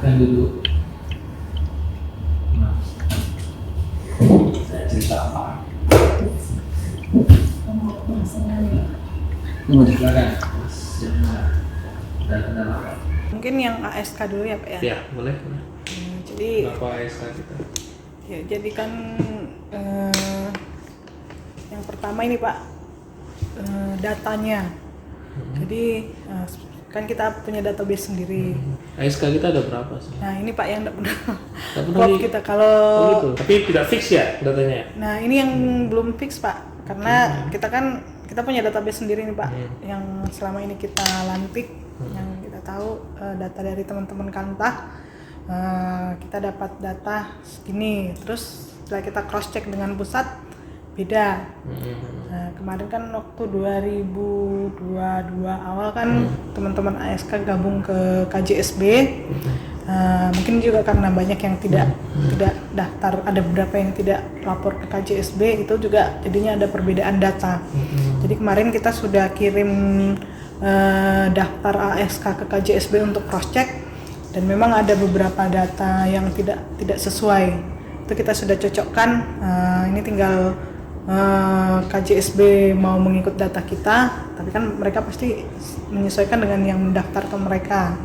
silahkan duduk. Nah, saya cerita apa? Silakan. Mungkin yang ASK dulu ya Pak ya? Ya, boleh. Jadi Kenapa ASK kita? ya, jadi kan yang pertama ini Pak, datanya. Jadi kan kita punya database sendiri. ASK kita ada berapa sih? Nah ini Pak yang tidak Nggak pernah pernah kita kalau. Oh gitu. Tapi tidak fix ya datanya? Nah ini yang belum fix Pak, karena kita punya database sendiri nih Pak, yang selama ini kita lantik, yang kita tahu data dari teman-teman Kantah. Kita dapat data segini, terus setelah kita cross check dengan pusat beda. Nah, kemarin kan waktu 2022 awal kan teman-teman ASK gabung ke KJSB. Mungkin juga karena banyak yang tidak daftar, ada beberapa yang tidak lapor ke KJSB, itu juga jadinya ada perbedaan data. Jadi kemarin kita sudah kirim daftar ASK ke KJSB untuk cross check, dan memang ada beberapa data yang tidak sesuai. Itu kita sudah cocokkan. Ini tinggal KJSB mau mengikut data kita, tapi kan mereka pasti menyesuaikan dengan yang mendaftar ke mereka.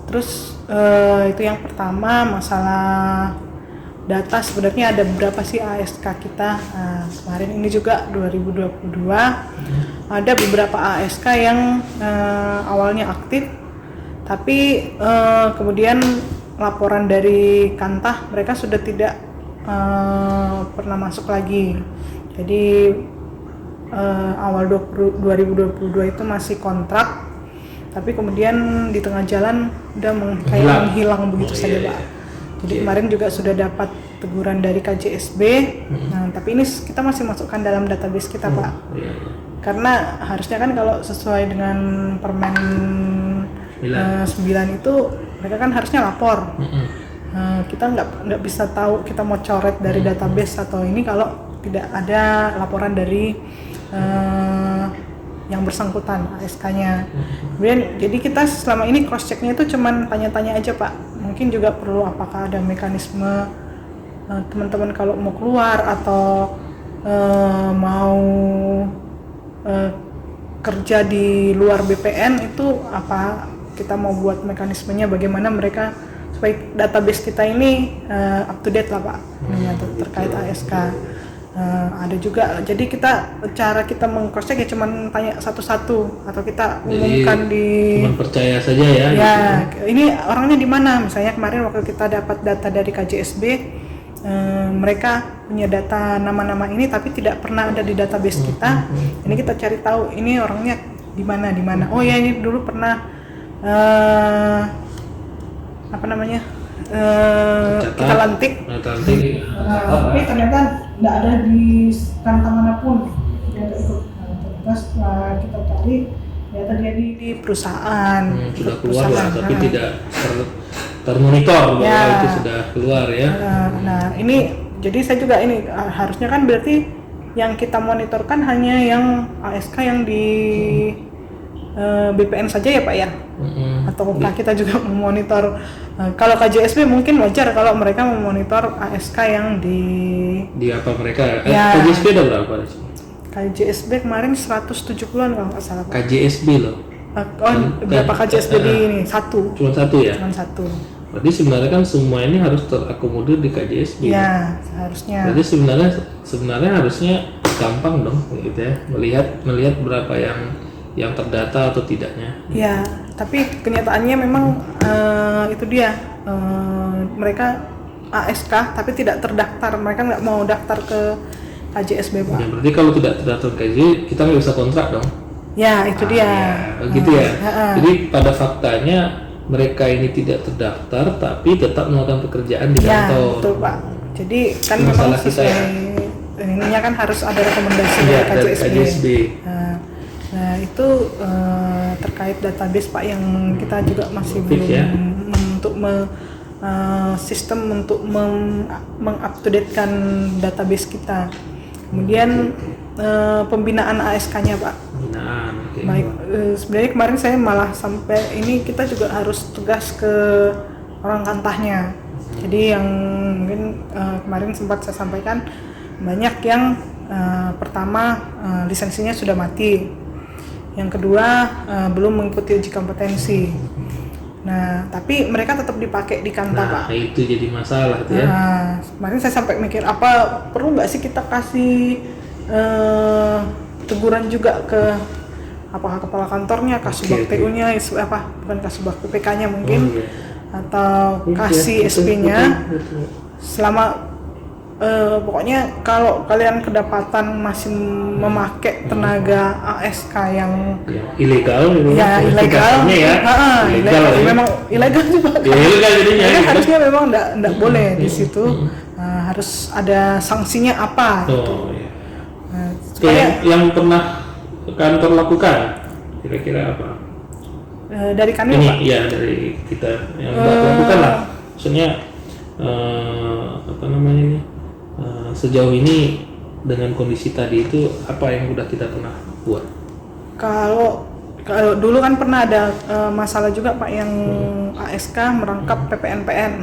Terus itu yang pertama, masalah data. Sebenarnya ada berapa sih ASK kita? Kemarin ini juga 2022 ada beberapa ASK yang awalnya aktif, tapi kemudian laporan dari Kantah mereka sudah tidak pernah masuk lagi. Jadi awal 2022 itu masih kontrak, tapi kemudian di tengah jalan udah menghilang begitu saja Pak. Jadi kemarin juga sudah dapat teguran dari KJSB. Nah, tapi ini kita masih masukkan dalam database kita Pak. Karena harusnya kan kalau sesuai dengan Permen 9 itu mereka kan harusnya lapor. Kita nggak bisa tahu kita mau coret dari database atau ini kalau tidak ada laporan dari yang bersangkutan ASK-nya. Kemudian jadi kita selama ini cross check-nya itu cuman tanya-tanya aja Pak. Mungkin juga perlu apakah ada mekanisme teman-teman kalau mau keluar atau mau kerja di luar BPN itu apa, kita mau buat mekanismenya bagaimana mereka supaya database kita ini up to date lah Pak, terkait ASK. Ada juga, jadi cara kita meng-cross check ya cuman tanya satu-satu, atau kita umumkan cuma percaya saja ya gitu. Gitu. Ini orangnya di mana, misalnya kemarin waktu kita dapat data dari KJSB, mereka punya data nama-nama ini tapi tidak pernah ada di database kita. Ini kita cari tahu ini orangnya di mana. Oh ya, ini dulu pernah kita lantik, tapi ternyata tidak ada di Kantah manapun. Terus kita cari, ternyata dia di perusahaan. Sudah keluar lah, tapi tidak termonitor bahwa itu sudah keluar ya. Nah ini, jadi saya juga ini harusnya kan berarti yang kita monitorkan hanya yang ASK yang di BPN saja ya Pak ya? Ataukah kita juga memonitor, kalau KJSB mungkin wajar kalau mereka memonitor ASK yang di apa mereka? KJSB ada berapa? KJSB kemarin 170-an kalau nggak salah Pak. KJSB loh? Berapa KJSB di ini? Satu. Cuma satu ya? Cuma satu. Berarti sebenarnya kan semua ini harus terakomodir di KJSB. Ya, seharusnya. Berarti sebenarnya harusnya gampang dong gitu ya, melihat berapa yang terdata atau tidaknya. Ya, tapi kenyataannya memang itu dia, mereka ASK tapi tidak terdaftar, mereka nggak mau daftar ke KJSB Pak. Ya, berarti kalau tidak terdaftar KJ kita nggak bisa kontrak dong. Ya itu dia. Ya, gitu ya. Jadi pada faktanya mereka ini tidak terdaftar tapi tetap melakukan pekerjaan di kantor. Ya betul Pak. Jadi kan memang sesuai ininya kan harus ada rekomendasi dari KJSB. Nah itu terkait database Pak yang kita juga masih belum ya? Untuk sistem untuk mengupdatekan database kita. Kemudian pembinaan ASK-nya Pak. Pembinaan, oke. Baik, sebenarnya kemarin saya malah sampai ini kita juga harus tugas ke orang kantahnya. Jadi yang mungkin kemarin sempat saya sampaikan banyak yang pertama lisensinya sudah mati, yang kedua belum mengikuti uji kompetensi. Nah, tapi mereka tetap dipakai di kantah Pak. Nah, itu jadi masalah tuh ya. Nah, kemarin saya sampai mikir apa perlu nggak sih kita kasih teguran juga ke apakah kepala kantornya, kasubag Oke. TU-nya, apa bukan kasubag PPK-nya mungkin, Oh, iya. atau Iya, kasih betul, SP-nya betul. selama pokoknya kalau kalian kedapatan masih memakai tenaga ASK yang Ya, ilegal gitu. ya ilegal, Dasarnya ya. ilegal, ya. memang ilegal juga. Ya, ilegal jadinya. Karena gitu. harusnya memang enggak boleh di situ. Harus ada sanksinya apa gitu. Oh, iya. Nah, Oke, supaya yang pernah kantor lakukan kira-kira apa? dari kami Ini Pak, ya dari kita yang Mbak lakukan lah. Maksudnya apa namanya ini? Sejauh ini dengan kondisi tadi itu apa yang udah kita pernah buat? kalau dulu kan pernah ada masalah juga Pak yang ASK merangkap PPNPN.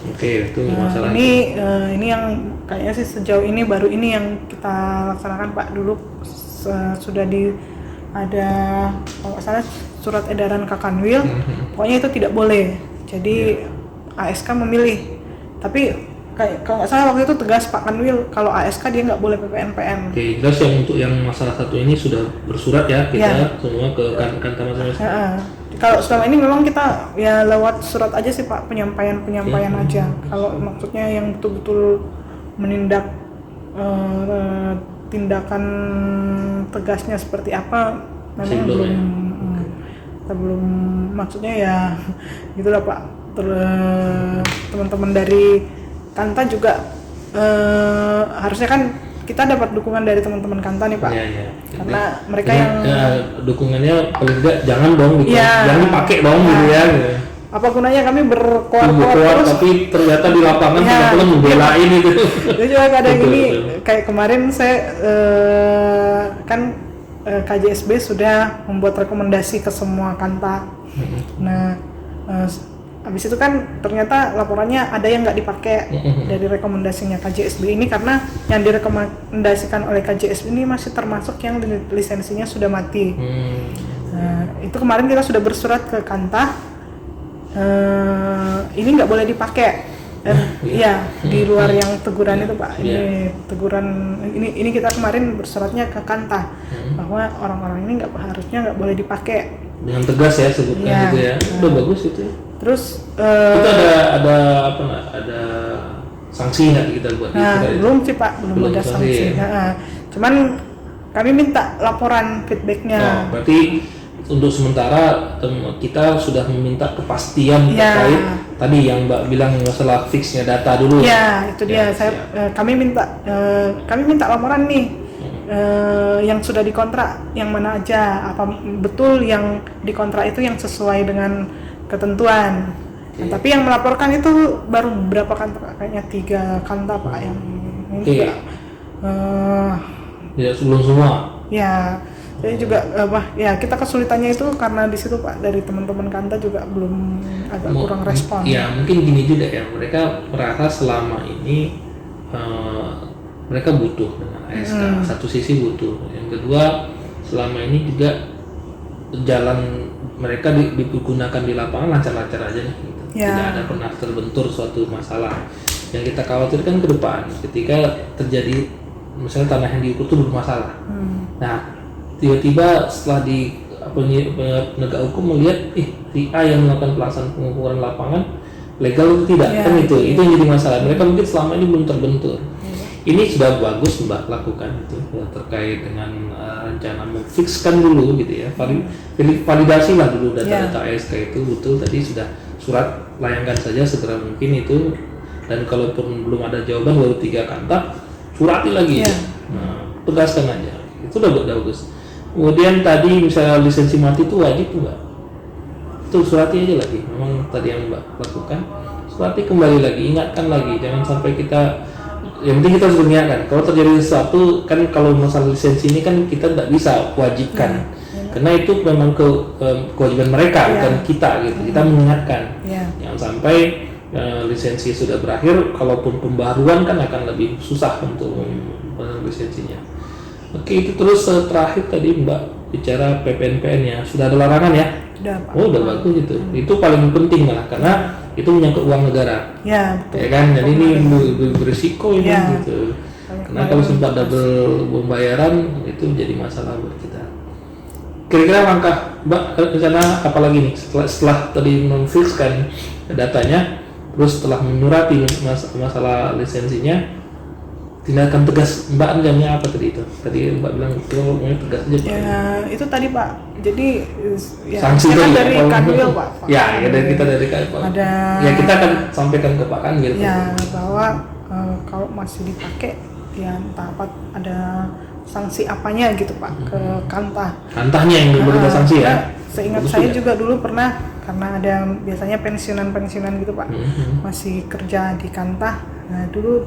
Oke, itu masalah. Ini yang kayaknya sih sejauh ini baru ini yang kita laksanakan Pak. Dulu sudah ada kalau nggak salah surat edaran Kakanwil, pokoknya itu tidak boleh. Jadi ASK memilih. Tapi kalau nggak salah waktu itu tegas Pak Kanwil kalau ASK dia nggak boleh PPNPN. Oke, jelas yang untuk yang masalah satu ini sudah bersurat ya kita semua ke kantor masing-masing. Kalau selama ini memang kita ya lewat surat aja sih Pak, penyampaian aja. Kalau maksudnya yang betul-betul menindak tindakan tegasnya seperti apa memang belum ya? kita belum, maksudnya ya gitulah Pak. Teman-teman dari Kanta juga harusnya kan kita dapat dukungan dari teman-teman Kanta nih Pak. Iya. Karena mereka Jadi, yang dukungannya paling tidak jangan dong gitu. Iya. Jangan dipakai dong gitu ya. Gitu. apa gunanya kami berkuar-kuar Kuat, terus tapi ternyata di lapangan Ya, teman-teman membelain itu. itu juga kadang Betul, ini betul. kayak kemarin saya kan KJSB sudah membuat rekomendasi ke semua Kanta. Nah habis itu kan ternyata laporannya ada yang nggak dipakai dari rekomendasinya KJSB ini karena yang direkomendasikan oleh KJSB ini masih termasuk yang lisensinya sudah mati. Nah, itu kemarin kita sudah bersurat ke Kanta, ini nggak boleh dipakai. Iya, di luar yang teguran itu Pak. Ini teguran ini kita kemarin bersuratnya ke Kanta bahwa orang-orang ini harusnya nggak boleh dipakai. Dengan tegas ya sebutkan gitu ya. Udah bagus itu. Terus Itu ada apa nggak? Ada sanksi nggak kita buat belum sih Pak, belum ada sanksi. Ya. Cuman kami minta laporan feedbacknya. Nah, berarti untuk sementara kita sudah meminta kepastian terkait tadi yang Mbak bilang masalah fixnya data dulu. Ya, itu dia. Kami minta laporan nih. Yang sudah dikontrak yang mana aja, apa betul yang dikontrak itu yang sesuai dengan ketentuan. Nah, tapi yang melaporkan itu baru berapa Kanta, kayaknya 3 Kanta Pak yang ini juga tidak sebelum semua. ya jadi juga kita kesulitannya itu karena di situ Pak, dari teman-teman Kanta juga belum agak kurang respon. Ya mungkin gini juga ya, mereka merasa selama ini mereka butuh dengan ASK. Satu sisi butuh, yang kedua selama ini juga jalan mereka digunakan di lapangan lancar-lancar aja nih gitu. Tidak ada pernah terbentur suatu masalah. Yang kita khawatirkan ke depan ketika terjadi misalnya tanah yang diukur itu bermasalah. Nah tiba-tiba setelah di penegak hukum melihat si A yang melakukan pelaksanaan pengukuran lapangan legal atau tidak, kan itu yang jadi masalah. Mereka mungkin selama ini belum terbentur. Ini sudah bagus Mbak lakukan itu ya, terkait dengan rencana memfikskan dulu gitu ya, validasi lah dulu data-data ASK itu betul tadi sudah surat, layangkan saja segera mungkin itu, dan kalaupun belum ada jawaban baru 3 Kanta surati lagi tegaskan aja, itu udah bagus. Kemudian tadi misalnya lisensi mati itu wajib tuh Mbak, itu surati aja lagi, memang tadi yang Mbak lakukan, surati kembali lagi, ingatkan lagi, jangan sampai kita yang penting kita harus berniatkan. Kalau terjadi sesuatu kan, kalau masalah lisensi ini kan kita tidak bisa wajibkan, karena itu memang kewajiban mereka, bukan kita gitu. Kita mengingatkan, jangan sampai lisensi sudah berakhir, kalaupun pembaruan kan akan lebih susah untuk lisensinya. Oke, itu terus terakhir tadi Mbak bicara PPNPN ya, sudah ada larangan ya? Sudah, Pak. Oh, udah bagus itu. Itu paling penting malah, karena itu menyangkut uang negara. Ya, betul. Ya kan, jadi ini berisiko ini gitu. Karena kalau sempat double pembayaran itu jadi masalah buat kita. Kira-kira langkah Mbak rencana apa lagi nih setelah tadi memfixkan datanya, terus setelah menyurati masalah lisensinya, tindakan tegas Mbak jamnya apa tadi itu? Tadi Mbak bilang itu tegas aja Pak. Ya, itu tadi Pak. Jadi ya, sanksi kan tadi dari Kanwil Pak. Ya, dari kita dari Kanwil. Ada. Ya kita akan sampaikan ke Pak Kanwil. Ya, bahwa kalau masih dipakai, ya entah apa ada sanksi apanya gitu Pak ke Kantah. Kantahnya yang berbeda sanksi ya. Seingat saya juga dulu pernah, karena ada biasanya pensiunan gitu Pak, masih kerja di Kantah. Nah dulu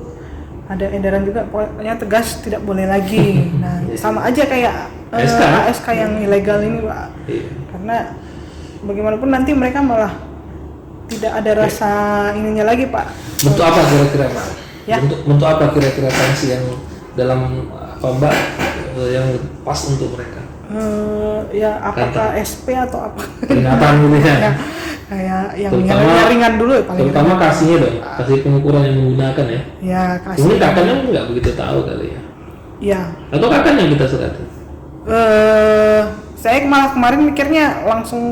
ada edaran juga, pokoknya tegas tidak boleh lagi. Nah sama aja kayak ASK yang ilegal ini Pak. Karena bagaimanapun nanti mereka malah tidak ada rasa ininya lagi Pak. Bentuk apa kira-kira Pak? Ya? Bentuk apa kira-kira sanksi yang dalam apa Mbak yang pas untuk mereka? Ya apakah SP atau apa? Peringatan gitu ya. Kayak yang ringan dulu ya paling. Terutama kasihnya dong, kasih pengukuran yang menggunakan ya. Ya kasih. Ini kakaknya nggak begitu tahu kali ya. Iya. Atau kakaknya yang kita surati? Saya malah kemarin mikirnya langsung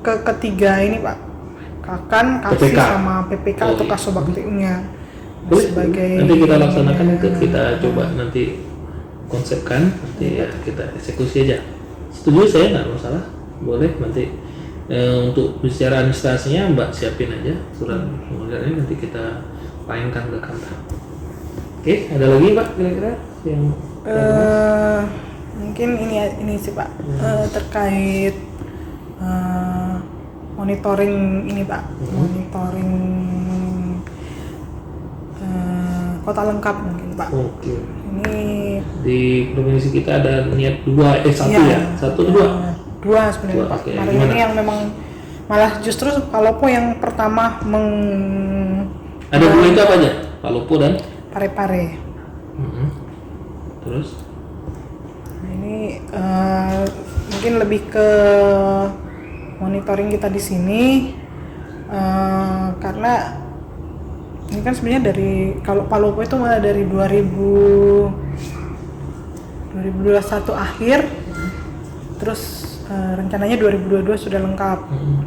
ke ketiga ini Pak. Kakan, kasih PPK. sama PPK atau Kasobakti-nya. Boleh, Sebagai nanti kita laksanakan itu, kita coba nanti konsepkan, nanti ya kita eksekusi aja. Setuju saya, nggak masalah, boleh nanti untuk bicara administrasinya Mbak siapin aja surat pengunduran, nanti kita layankan ke kantor. Oke, ada lagi Pak kira-kira yang mungkin ini sih Pak, terkait monitoring ini Pak, monitoring kota lengkap mungkin Pak. Oke. Ini di provinsi kita ada niat satu ya? Satu dua sebenarnya Pak. Kemarin ini yang memang malah justru Palopo yang pertama ada dua itu apa aja? Palopo dan Parepare. Terus? Nah, ini mungkin lebih ke monitoring kita di sini, karena ini kan sebenarnya dari, kalau Palopo itu malah dari 2021 akhir, terus rencananya 2022 sudah lengkap.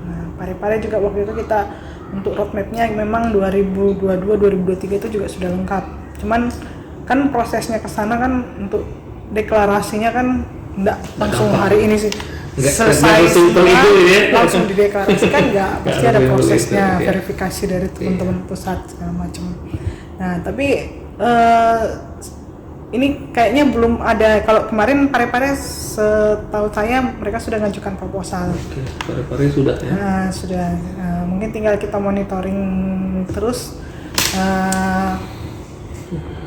Nah, Parepare juga waktu itu kita untuk roadmapnya memang 2022-2023 itu juga sudah lengkap. Cuman kan prosesnya ke sana kan untuk deklarasinya kan enggak langsung hari ini sih. Selesai langsung dideklarasikan, enggak, pasti ada prosesnya, verifikasi dari teman-teman pusat segala macam. Nah tapi ini kayaknya belum ada. Kalau kemarin Parepare setahu saya mereka sudah mengajukan proposal. Oke, Parepare sudah ya? Sudah. Mungkin tinggal kita monitoring terus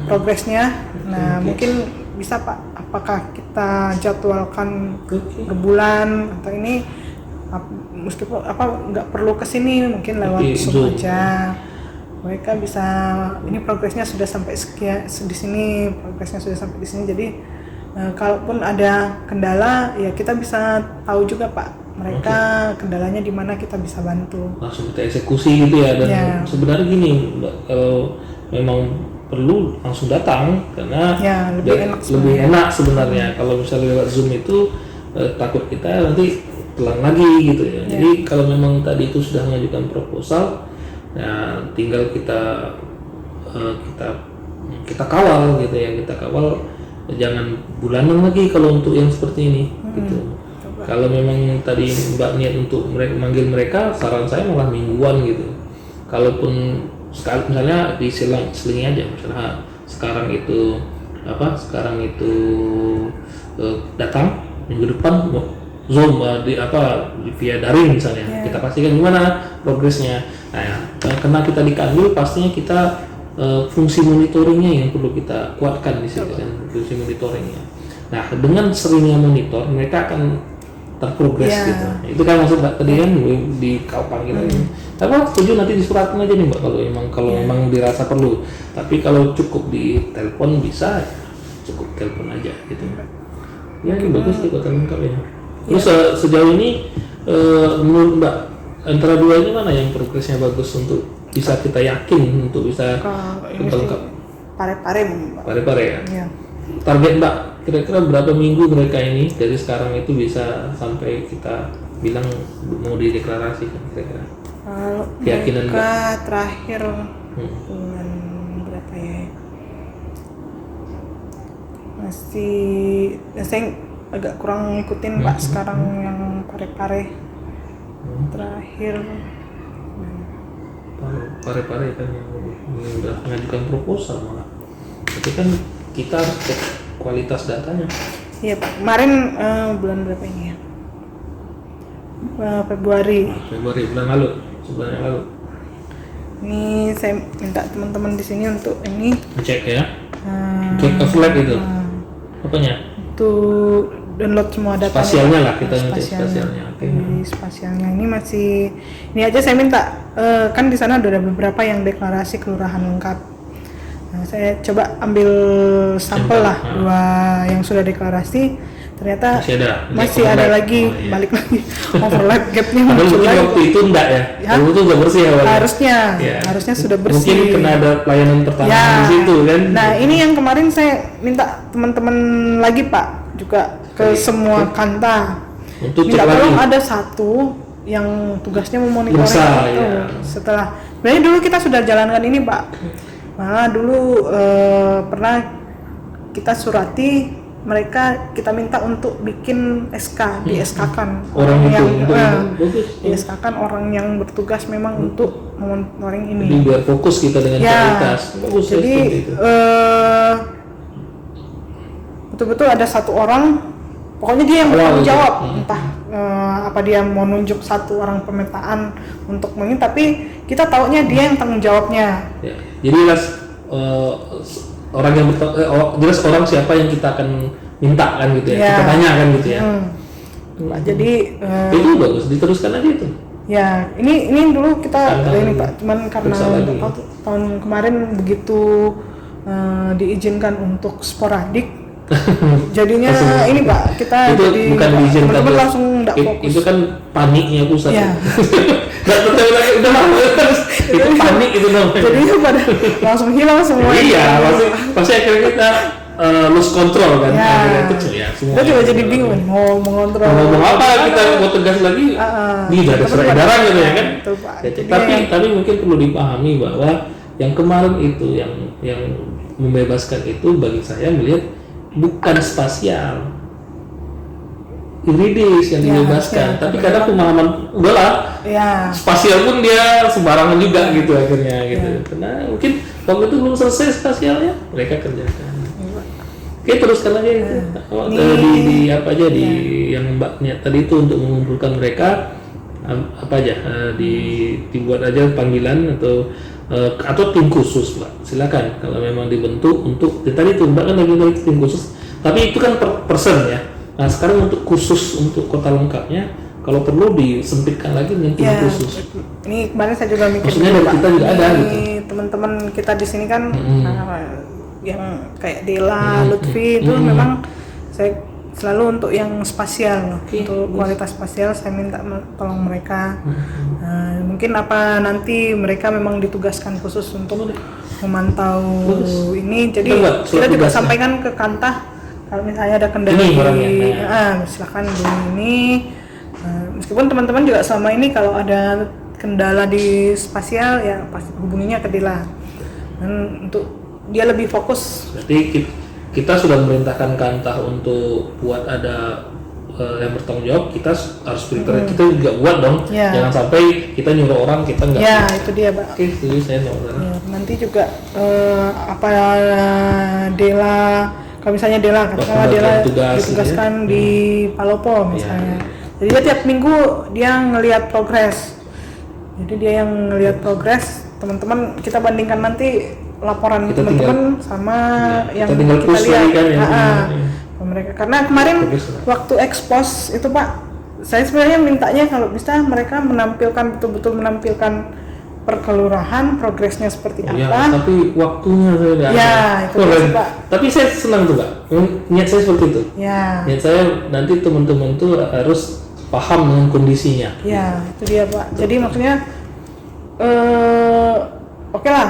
progresnya. Nah mungkin bisa Pak, apakah kita jadwalkan per bulan atau ini meskipun nggak perlu kesini, mungkin lewat Zoom aja. Mereka bisa, ini progresnya sudah sampai sekian di sini, progresnya sudah sampai di sini. Jadi kalaupun ada kendala ya kita bisa tahu juga Pak, mereka kendalanya di mana, kita bisa bantu. Langsung kita eksekusi gitu ya. Dan sebenarnya gini Mbak, kalau memang perlu langsung datang, karena lebih enak sebenarnya. Kalau misalnya lewat Zoom itu takut kita nanti telan lagi gitu ya. Jadi kalau memang tadi itu sudah mengajukan proposal, ya tinggal kita kawal gitu ya, kita kawal jangan bulanan lagi kalau untuk yang seperti ini gitu. Kalau memang tadi Mbak niat untuk manggil mereka, saran saya malah mingguan gitu. Kalaupun sekali misalnya diselingi aja, misalnya sekarang itu datang, minggu depan Zoom via daring misalnya, kita pastikan gimana progresnya. Nah, karena kita di Kanwil pastinya kita fungsi monitoringnya yang perlu kita kuatkan di sini kan, fungsi monitoringnya. Nah, dengan seringnya monitor mereka akan terprogres gitu. Itu kan maksud Mbak tadi kan di kau panggil ini. Tapi setuju nanti disuratin aja nih Mbak kalau memang dirasa perlu. Tapi kalau cukup di telepon bisa, cukup telepon aja gitu. Ya ini bagus sih kota lengkap ya. Terus sejauh ini menurut Mbak antara dua ini mana yang progresnya bagus untuk bisa kita yakin untuk bisa kota lengkap? Pare-pare Mbak. Pare-pare ya. Iya. Target Mbak kira-kira berapa minggu mereka ini dari sekarang itu bisa sampai kita bilang mau dideklarasikan kira-kira? Kalau Keyakinan mereka terakhir bulan berapa ya? Saya agak kurang ngikutin Pak sekarang yang pare-pare terakhir. Pare-pare kan yang udah mengajukan proposal malah. Tapi kan kita harus cek kualitas datanya. Iya Pak, kemarin bulan berapa ini ya? Februari. Februari bulan lalu, sebulan yang lalu. Ini saya minta teman-teman di sini untuk ini Cek ya. Cek flag itu. Apanya? Untuk download semua data. Spasialnya lah kita ngecek spasialnya. Jadi spasialnya ini masih ini aja saya minta kan di sana ada beberapa yang deklarasi kelurahan lengkap. Nah, saya coba ambil sampel lah dua yang sudah deklarasi, ternyata masih ada lagi balik lagi overlap gapnya muncul lagi. Waktu itu enggak ya? Waktu itu udah bersih awalnya. Harusnya sudah bersih. Mungkin kena ada pelayanan pertama di situ kan. Nah ini yang kemarin saya minta teman-teman lagi Pak juga ke semua kanta. Untuk minta tolong ada satu yang tugasnya memonitor itu. Setelah sebenarnya dulu kita sudah jalankan ini Pak. Malah dulu pernah kita surati mereka, kita minta untuk bikin SK, di SK-kan orang yang di SK-kan orang yang bertugas memang untuk monitoring ini. Jadi biar fokus kita dengan kualitas. Bagus. Jadi betul-betul ada satu orang, pokoknya dia yang bertanggung jawab, entah apa dia mau nunjuk satu orang pemetaan untuk ini, tapi kita taunya dia yang tanggung jawabnya. Ya. Jadi orang yang jelas orang siapa yang kita akan minta kan gitu ya, kita tanya kan gitu ya. Jadi itu bagus, diteruskan aja itu. Ya, ini dulu kita ini Pak, cuman karena tahun kemarin begitu diizinkan untuk sporadik. Jadinya ini Pak, kita itu jadi bukan diizinkan langsung enggak fokus. Itu kan paniknya pusat. Ya. Udah lama itu panik itu namanya. Jadi pada langsung hilang semua. Iya, pasti akhirnya kita lose control kan. Akhirnya kecil ya semua. Kita juga jadi bingung mau mengontrol. Ngomong apa kita mau tegas lagi? Ini ada surat edaran gitu ya kan. Tapi mungkin perlu dipahami bahwa yang kemarin itu yang membebaskan itu bagi saya melihat bukan spasial, yuridis yang dibebaskan, tapi kadang pemahaman udahlah, spasial pun dia sembarangan juga gitu akhirnya gitu. Karena mungkin waktu itu belum selesai spasialnya, mereka kerjakan. Oke, teruskan aja itu. Di apa aja di yang Mbaknya tadi itu untuk mengumpulkan mereka apa aja dibuat aja panggilan atau tim khusus Mbak, silakan kalau memang dibentuk untuk tadi itu Mbak kan lagi tim khusus, tapi itu kan per person ya. Nah sekarang untuk khusus untuk kota lengkapnya kalau perlu disempitkan lagi dengan tim khusus. Ini kemarin saya juga mikir maksudnya dari kita juga ada gitu. Teman-teman kita di sini kan yang kayak Dela, Lutfi itu memang saya selalu untuk yang spasial, untuk kualitas spasial saya minta tolong mereka. Mungkin apa nanti mereka memang ditugaskan khusus untuk memantau ini. Jadi kita juga sampaikan ke Kantah kalau misalnya ada kendala silakan ini. Meskipun teman-teman juga selama ini kalau ada kendala di spasial ya pasti hubunginya ke Dela. Dan untuk dia lebih fokus. Berarti kita sudah memerintahkan Kantah untuk buat ada yang bertanggung jawab, kita harus prepare, kita juga buat dong. Jangan sampai kita nyuruh orang kita nggak. Ya itu dia Pak. Oke, setuju saya nanti juga Dela, kalau misalnya Dela ditugaskan di Palopo misalnya. Jadi dia tiap minggu dia ngelihat progres. Jadi dia yang ngelihat progres, teman-teman kita bandingkan nanti laporan Kita teman-teman sama ya, yang kita tinggal kita push lihat lagi kan ya. ke mereka. Karena kemarin Bagus lah. waktu expose itu Pak, saya sebenarnya mintanya kalau bisa mereka menampilkan betul-betul menampilkan perkelurahan progresnya seperti Ya, apa. tapi waktunya saya nggak Ya, ada. itu dia sih, Pak. Tapi saya senang tuh Pak. Niat saya seperti itu. Ya, Niat saya nanti teman-teman tuh harus paham dengan kondisinya. ya itu dia Pak. Jadi maksudnya oke lah,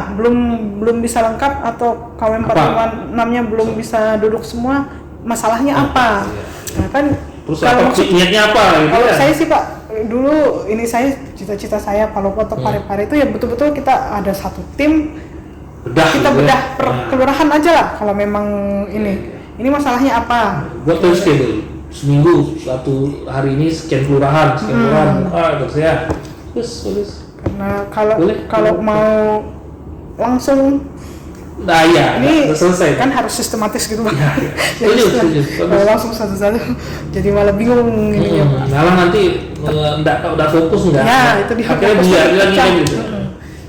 belum bisa lengkap atau KW 456-nya belum bisa duduk semua. Masalahnya apa? Iya. Nah, kan Terus kalau apa maksud niatnya apa gitu kalau kan? saya sih Pak, dulu ini saya cita-cita saya Palopo atau Parepare itu ya betul-betul kita ada satu tim, Bedah kita gitu ya. bedah per Nah, kelurahan aja lah kalau memang ini masalahnya apa. buat terus schedule seminggu satu hari ini sekian kelurahan terus ya terus Karena Boleh. kalau mau langsung nah ya ini udah selesai kan harus sistematis gitu Pak. Ya, Jadi setuju. kalau langsung satu-satu jadi malah bingung ini ya Pak. malah nanti udah fokus enggak Ya, itu dia. akhirnya Fokus biar pecah. lagi gitu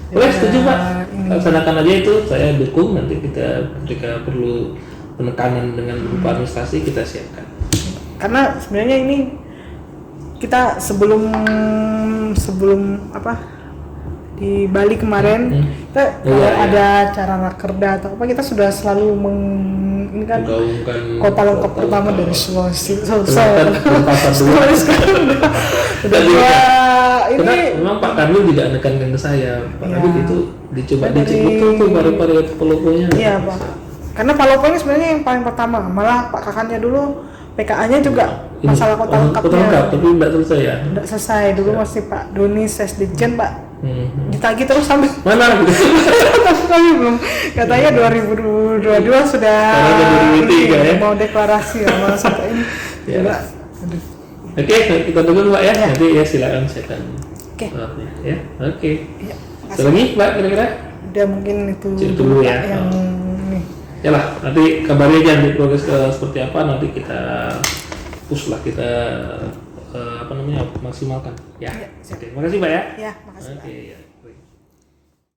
boleh Ya, setuju Pak ini. laksanakan aja itu saya dukung nanti kita ketika perlu penekanan dengan berupa administrasi kita siapkan Karena sebenarnya ini kita sebelum apa di Bali kemarin kita kalau Iya. ada acara rakerda atau apa kita sudah selalu ini kan menggaungkan kota lengkap pertama dari Sulawesi. Selatan Denpasar dulu. Sulawesi sekarang udah dua Karena ini memang Pak Kamil tidak menekankan ke saya, Pak Ya. Kamil itu dicoba Dari- dicek betul tuh pare-pare Paloponya. iya Pak. Karena Palopo ini sebenarnya yang paling pertama, malah Pak kakaknya dulu PKA-nya juga Ini, masalah kota Kota lengkap, lengkapnya tapi tidak selesai ya. udah selesai dulu masih Pak Doni Sesdijen Pak Hmm. ditagih terus sampai Mana gitu? tapi kami belum katanya 2022 sudah Karena ada 2023 ya. mau deklarasi sama sampai ini Ya. juga aduh. Oke, kita tunggu Pak ya. Nanti ya silakan silakan. Oke. Ya, oke. Iya, Ada lagi Pak kira-kira? udah mungkin itu Itu dulu ya. yang ini Ya lah, nanti kabari aja nanti progres seperti apa nanti kita push lah kita apa namanya maksimalkan ya. Ya, siap. Oke, makasih Pak ya. ya makasih Pak. Oke ya.